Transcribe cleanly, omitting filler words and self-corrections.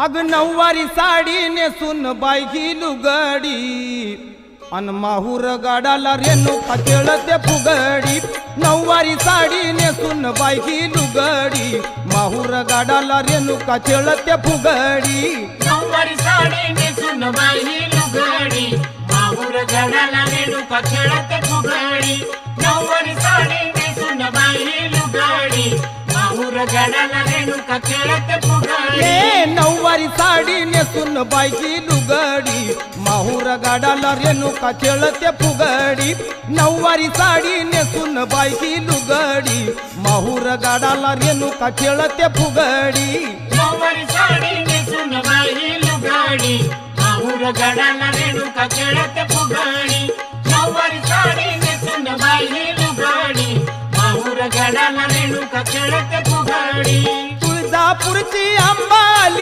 अग नऊवारी साडी नेसून बाई लुगडी अन माहूर गाडाला रेणुका खेळते फुगडी। नऊवारी साडी नेसून बाई लुगडी माहूर गाडाला रेणुका खेळते फुगडी। नऊवारी साडी नेसून बाई लुगडी माहूर गाडाला रेणुका खेळते फुगडी। नऊवारी साडी नेसून बाई लुगडी माहूर गाडाला रेणुका खेळते फुगडी। नऊवारी साडी नेसून बाई लुगडी माहूर गाडाला रेणुका खेळते फुगडी। नऊवारी साडी नेसून बाई लुगडी माहूर गाडाला रेणुका खेळते फुगडी। नऊवारी साडी नेसून बाई लुगडी माहूर गाडाला रेणुका खेळते फुगडी। नऊवारी साडी नेसून बाई लुगडी माहूर गाडाला रेणुका खेळते फुगडी। तुळजापूरची अंबाली